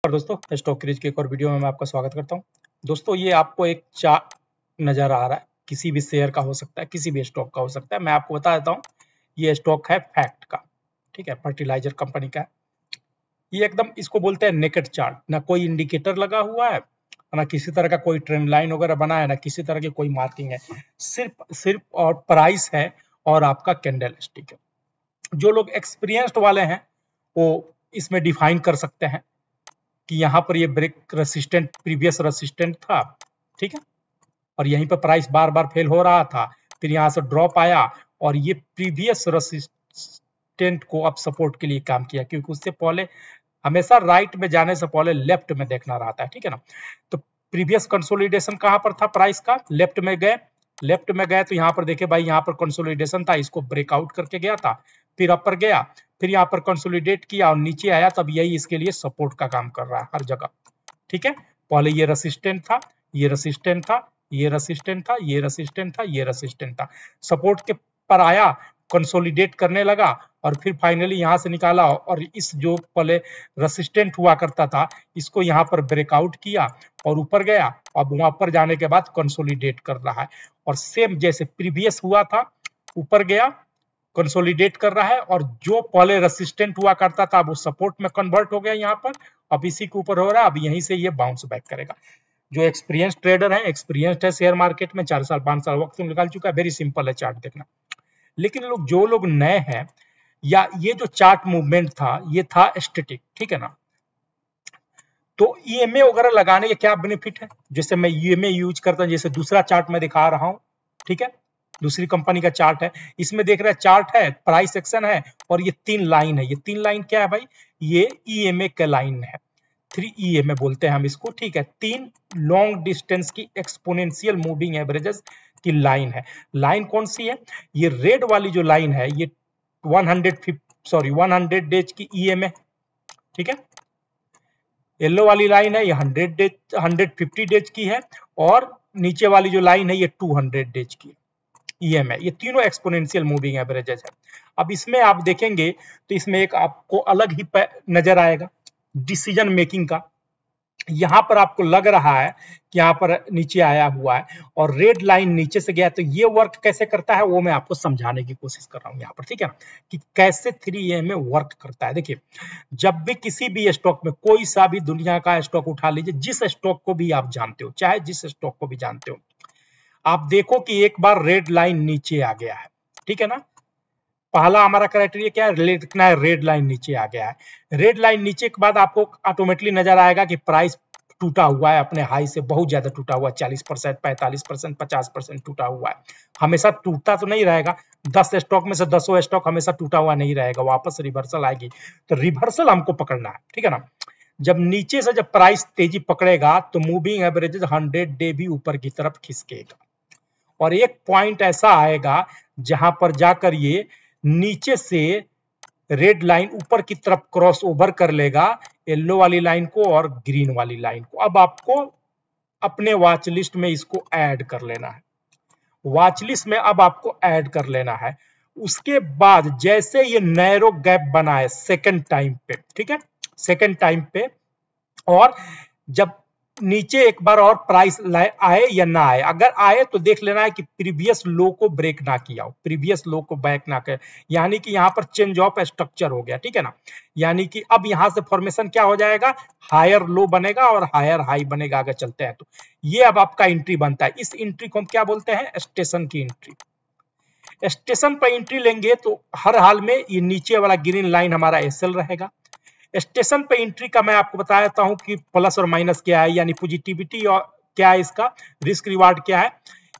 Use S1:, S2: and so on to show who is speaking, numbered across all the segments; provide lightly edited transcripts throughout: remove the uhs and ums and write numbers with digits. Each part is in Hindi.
S1: और दोस्तों स्टॉक क्रेज के एक और वीडियो में मैं आपका स्वागत करता हूं। दोस्तों ये आपको एक चार्ट नजर आ रहा है, किसी भी शेयर का हो सकता है, किसी भी स्टॉक का हो सकता है। मैं आपको बता देता हूं, ये स्टॉक है फैक्ट का, ठीक है, फर्टिलाइजर कंपनी का है। ये एकदम इसको बोलते हैं नेकेड चार्ट, ना कोई इंडिकेटर लगा हुआ है, ना किसी तरह का कोई ट्रेंड लाइन वगैरह बना है, ना किसी तरह की कोई मार्किंग है, सिर्फ और प्राइस है और आपका कैंडल स्टिक है। जो लोग एक्सपीरियंस्ड वाले हैं वो इसमें डिफाइन कर सकते हैं कि यहाँ पर ये ब्रेक रेसिस्टेंट प्रीवियस रेसिस्टेंट था, ठीक है, और यहीं पर प्राइस बार बार फेल हो रहा था, फिर यहाँ से ड्रॉप आया और ये प्रीवियस रेसिस्टेंट को अब सपोर्ट के लिए काम किया, क्योंकि उससे पहले हमेशा राइट में जाने से पहले लेफ्ट में देखना रहता है, ठीक है ना। तो प्रीवियस कंसोलिडेशन कहाँ पर था प्राइस का, लेफ्ट में गए तो यहाँ पर देखे भाई, यहाँ पर कंसोलिडेशन था, इसको ब्रेकआउट करके गया था, फिर अपर गया, फिर यहाँ पर कंसोलिडेट किया और नीचे आया, तब यही इसके लिए सपोर्ट का काम कर रहा है हर जगह, ठीक है। पहले ये रेसिस्टेंट था, ये रेसिस्टेंट था, ये रेसिस्टेंट था, ये रेसिस्टेंट था, ये रेसिस्टेंट था, सपोर्ट के पर आया, कंसोलिडेट करने लगा और फिर फाइनली यहाँ से निकाला और इस जो पहले रेसिस्टेंट हुआ करता था इसको यहाँ पर ब्रेकआउट किया और ऊपर गया। अब वहां पर जाने के बाद कंसोलिडेट कर रहा है और सेम जैसे प्रीवियस हुआ था, ऊपर गया, कंसोलिडेट कर रहा है और जो पहले रेसिस्टेंट हुआ करता था वो सपोर्ट में कन्वर्ट हो गया यहाँ पर, अब इसी के ऊपर हो रहा है, अब यहीं से ये बाउंस बैक करेगा। जो एक्सपीरियंस ट्रेडर है, एक्सपीरियंस्ड है शेयर मार्केट में, 4 साल 5 साल वक्त निकाल चुका है, वेरी सिंपल है चार्ट देखना। लेकिन जो लोग नए हैं, या ये जो चार्ट मूवमेंट था ये था स्टैटिक, ठीक है ना, तो ईएमए वगैरह लगाने के क्या बेनिफिट है, जैसे मैं ईएमए यूज करता हूं, जैसे दूसरा चार्ट मैं दिखा रहा हूं, ठीक है, दूसरी कंपनी का चार्ट है, इसमें देख रहे हैं चार्ट है, प्राइस एक्शन है और ये 3 लाइन है। ये 3 लाइन क्या है भाई, ये ईएमए का लाइन है, 3 ईएमए बोलते हैं हम इसको, ठीक है। 3 लॉन्ग डिस्टेंस की एक्सपोनेंशियल मूविंग एवरेजेस की लाइन है। लाइन कौन सी है, ये रेड वाली जो लाइन है ये 100 डेज की ईएमए, ठीक है। येलो वाली लाइन है ये 150 डेज की है और नीचे वाली जो लाइन है ये 200 डेज की ईएमए। ये तीनों एक्सपोनेंशियल मूविंग एवरेजेस है। अब इसमें आप देखेंगे तो इसमें एक आपको अलग ही नजर आएगा डिसीजन मेकिंग का। यहां पर आपको लग रहा है कि यहाँ पर नीचे आया हुआ है और रेड लाइन नीचे से गया, तो ये वर्क कैसे करता है वो मैं आपको समझाने की कोशिश कर रहा हूं यहाँ पर, ठीक है, कि कैसे 3 में वर्क करता है। देखिए, जब भी किसी भी स्टॉक में, कोई सा भी दुनिया का स्टॉक उठा लीजिए, जिस स्टॉक को भी आप जानते हो, चाहे जिस स्टॉक को भी जानते हो, आप देखो कि एक बार रेड लाइन नीचे आ गया है, ठीक है ना। पहला हमारा क्राइटेरिया क्या है, लिखना है रेड लाइन नीचे आ गया है। रेड लाइन नीचे के बाद आपको ऑटोमेटिकली नजर आएगा कि प्राइस टूटा हुआ है, अपने हाई से बहुत ज्यादा टूटा हुआ है, 40%, 45%, 50% टूटा हुआ है। हमेशा टूटता तो नहीं रहेगा, 10 स्टॉक में से 10 स्टॉक हमेशा टूटा हुआ नहीं रहेगा, वापस रिवर्सल आएगी, तो रिवर्सल हमको पकड़ना है, ठीक है ना। जब नीचे से जब प्राइस तेजी पकड़ेगा तो मूविंग एवरेजेस 100 डे भी ऊपर की तरफ खिसकेगा और एक पॉइंट ऐसा आएगा जहां पर जाकर ये नीचे से रेड लाइन ऊपर की तरफ क्रॉस ओवर कर लेगा, येलो वाली लाइन को और ग्रीन वाली लाइन को। अब आपको अपने वॉच लिस्ट में इसको ऐड कर लेना है, वॉच लिस्ट में अब आपको ऐड कर लेना है। उसके बाद जैसे ये नैरो गैप बनाए सेकंड टाइम पे, ठीक है, सेकंड टाइम पे, और जब नीचे एक बार और प्राइस आए या ना आए, अगर आए तो देख लेना है कि प्रीवियस लो को ब्रेक ना किया हो, प्रीवियस लो को ब्रेक ना करे, यानी कि यहाँ पर चेंज ऑफ स्ट्रक्चर हो गया, ठीक है ना। यानी कि अब यहाँ से फॉर्मेशन क्या हो जाएगा, हायर लो बनेगा और हायर हाई बनेगा। अगर चलते हैं तो ये अब आपका एंट्री बनता है। इस एंट्री को हम क्या बोलते हैं, स्टेशन की एंट्री। स्टेशन पर एंट्री लेंगे तो हर हाल में ये नीचे वाला ग्रीन लाइन हमारा एसएल रहेगा। स्टेशन पे एंट्री का मैं आपको बता देता हूं कि प्लस और माइनस क्या है, यानी पॉजिटिविटी और क्या है, इसका रिस्क रिवार्ड क्या है।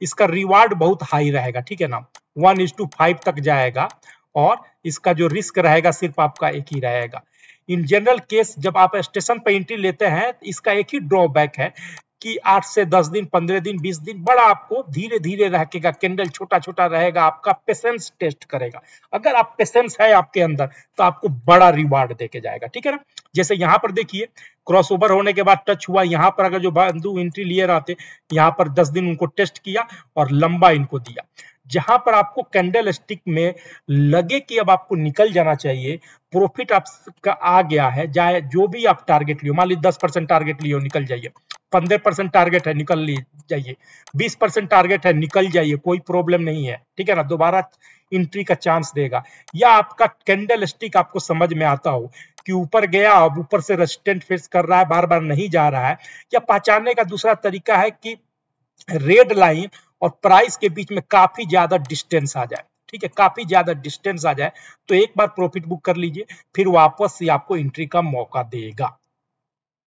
S1: इसका रिवार्ड बहुत हाई रहेगा, ठीक है ना, 1:5 तक जाएगा और इसका जो रिस्क रहेगा सिर्फ आपका एक ही रहेगा। इन जनरल केस जब आप स्टेशन पे एंट्री लेते हैं, इसका एक ही ड्रॉबैक है कि 8 से 10 दिन, 15 दिन, 20 दिन बड़ा आपको धीरे धीरे रहेगा, कैंडल छोटा छोटा रहेगा, आपका पेशेंस टेस्ट करेगा। अगर आप पेशेंस है आपके अंदर तो आपको बड़ा रिवार्ड देके जाएगा, ठीक है ना। जैसे यहाँ पर देखिए, क्रॉस ओवर होने के बाद टच हुआ, यहाँ पर अगर जो बंधु एंट्री लिए रहते, यहाँ पर 10 दिन उनको टेस्ट किया और लंबा इनको दिया। जहां पर आपको कैंडल स्टिक में लगे कि अब आपको निकल जाना चाहिए, प्रॉफिट आपका आ गया है, चाहे जो भी आप टारगेट लियो, मान लीजिए 10% टारगेट लियो, निकल जाइए, 15% टारगेट है, निकल जाइए, 20% टारगेट है, निकल जाइए, कोई प्रॉब्लम नहीं है, ठीक है ना, दोबारा एंट्री का चांस देगा। या आपका कैंडल स्टिक आपको समझ में आता हो कि ऊपर गया, अब ऊपर से रेजिस्टेंट फेस कर रहा है, बार बार नहीं जा रहा है, या पहचानने का दूसरा तरीका है कि रेड लाइन और प्राइस के बीच में काफी ज्यादा डिस्टेंस आ जाए, ठीक है, काफी ज्यादा डिस्टेंस आ जाए, तो एक बार प्रॉफिट बुक कर लीजिए, फिर वापस से आपको एंट्री का मौका देगा।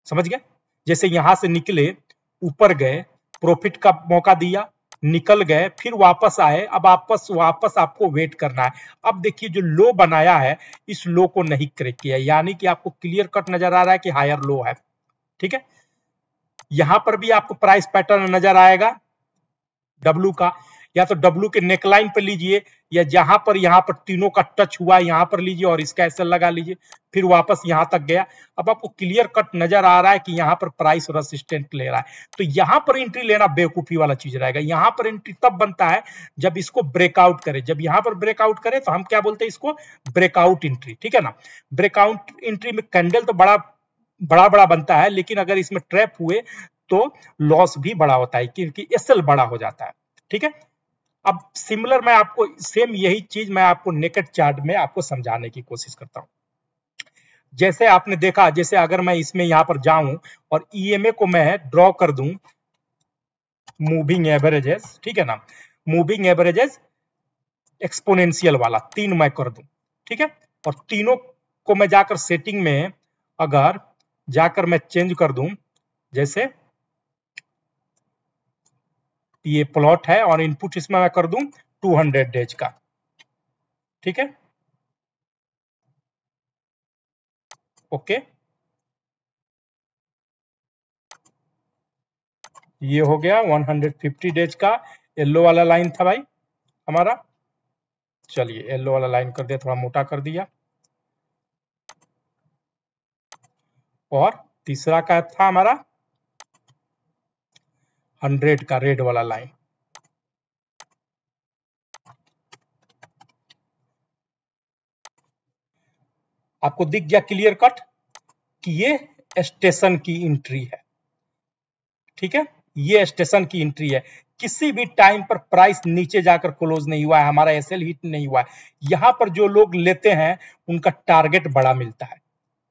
S1: समझ गए? जैसे यहां से निकले, ऊपर गए, प्रॉफिट का मौका दिया, निकल गए, फिर वापस आए, अब वापस आपको वेट करना है। अब देखिए जो लो बनाया है, इस लो को नहीं क्रैक किया, यानी कि आपको क्लियर कट नजर आ रहा है कि हायर लो है, ठीक है। यहां पर भी आपको प्राइस पैटर्न नजर आएगा डब्ल्यू का, या तो डब्ल्यू के नेकलाइन पर लीजिए, या जहां पर यहां पर तीनों का टच हुआ है यहां पर लीजिए और इसका एसएल लगा लीजिए, फिर वापस यहां तक गया। अब आपको क्लियर कट नजर आ रहा है कि यहां पर प्राइस रेजिस्टेंट ले रहा है, तो यहां पर एंट्री लेना बेवकूफी वाला चीज रहेगा। यहां पर एंट्री तब बनता है जब इसको ब्रेकआउट करे, जब यहां पर ब्रेकआउट करे तो हम क्या बोलते हैं इसको, ब्रेकआउट एंट्री, ठीक है ना। ब्रेकआउट एंट्री में कैंडल तो बड़ा बड़ा बनता है, लेकिन अगर इसमें ट्रैप हुए तो लॉस भी बड़ा होता है, क्योंकि एसएल बड़ा हो जाता है, ठीक है। अब सिमिलर मैं आपको सेम यही चीज मैं आपको नेकेड चार्ट में आपको समझाने की कोशिश करता हूं। जैसे आपने देखा, जैसे अगर मैं इसमें यहां पर जाऊं और ईएमए को मैं ड्रॉ कर दूं, मूविंग एवरेजेस, ठीक है ना, मूविंग एवरेजेस एक्सपोनेंशियल वाला 3 मैं कर दूं, ठीक है, और तीनों को मैं जाकर सेटिंग में अगर जाकर मैं चेंज कर दूं, जैसे ये प्लॉट है और इनपुट इसमें मैं कर दूं 200 डेज का, ठीक है, ओके। ये हो गया 150 डेज का, येलो वाला लाइन था भाई हमारा, चलिए येलो वाला लाइन कर दिया, थोड़ा मोटा कर दिया, और तीसरा का था हमारा 100 का रेड वाला लाइन। आपको दिख गया क्लियर कट कि ये स्टेशन की एंट्री है, ठीक है, ये स्टेशन की एंट्री है। किसी भी टाइम पर प्राइस नीचे जाकर क्लोज नहीं हुआ है, हमारा एसएल हिट नहीं हुआ है। यहां पर जो लोग लेते हैं उनका टारगेट बड़ा मिलता है,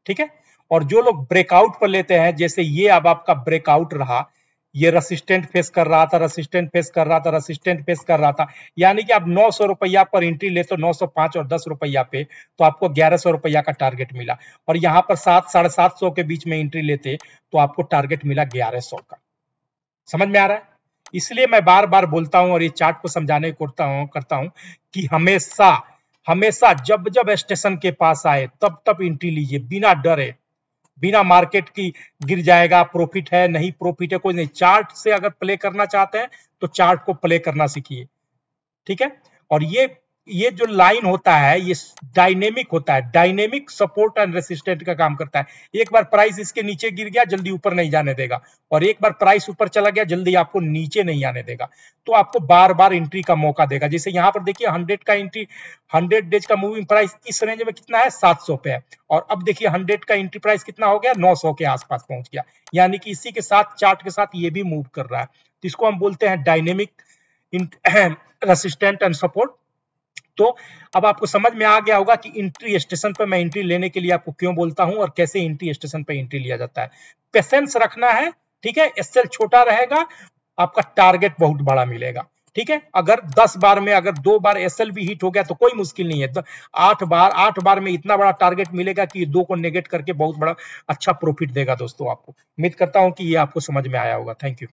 S1: ठीक है, और जो लोग ब्रेकआउट पर लेते हैं, जैसे ये अब आपका ब्रेकआउट रहा, ये रेसिस्टेंट फेस कर रहा था, रेसिस्टेंट फेस कर रहा था, रेसिस्टेंट फेस कर रहा था, यानी कि आप 900 रुपया पर एंट्री ले तो 905 और 10 रुपया पे तो आपको 1100 रुपया का टारगेट मिला, और यहां पर 700-750 के बीच में एंट्री लेते तो आपको टारगेट मिला 1100 का। समझ में आ रहा है? इसलिए मैं बार बार बोलता हूं और ये चार्ट को समझाने को करता हूं कि हमेशा हमेशा जब जब स्टेशन के पास आए तब तब एंट्री लीजिए, बिना डरे, बिना मार्केट की गिर जाएगा, प्रॉफिट है नहीं प्रॉफिट है कोई नहीं। चार्ट से अगर प्ले करना चाहते हैं तो चार्ट को प्ले करना सीखिए, ठीक है। और ये जो लाइन होता है ये डायनेमिक होता है, डायनेमिक सपोर्ट एंड रेसिस्टेंट का काम करता है। एक बार प्राइस इसके नीचे गिर गया जल्दी ऊपर नहीं जाने देगा, और एक बार प्राइस ऊपर चला गया जल्दी आपको नीचे नहीं आने देगा, तो आपको बार बार एंट्री का मौका देगा। जैसे यहां पर देखिए 100 का एंट्री, 100 डेज का मूविंग प्राइस इस रेंज में कितना है, 700 पे है, और अब देखिए 100 का एंट्री प्राइस कितना हो गया, 900 के आसपास पहुंच गया, यानी कि इसी के साथ चार्ट के साथ ये भी मूव कर रहा है। तो इसको हम बोलते हैं डायनेमिक रेसिस्टेंट एंड सपोर्ट। तो अब आपको समझ में आ गया होगा कि एंट्री स्टेशन पर मैं एंट्री लेने के लिए आपको क्यों बोलता हूं और कैसे एंट्री स्टेशन पर एंट्री लिया जाता है। पेशेंस रखना है, ठीक है, एसएल छोटा रहेगा, आपका टारगेट बहुत बड़ा मिलेगा, ठीक है। अगर 10 बार में अगर 2 बार एसएल भी हिट हो गया तो कोई मुश्किल नहीं है, तो 8 बार में इतना बड़ा टारगेट मिलेगा कि 2 को नेगेट करके बहुत बड़ा अच्छा प्रॉफिट देगा दोस्तों आपको। उम्मीद करता हूं कि ये आपको समझ में आया होगा। Thank you.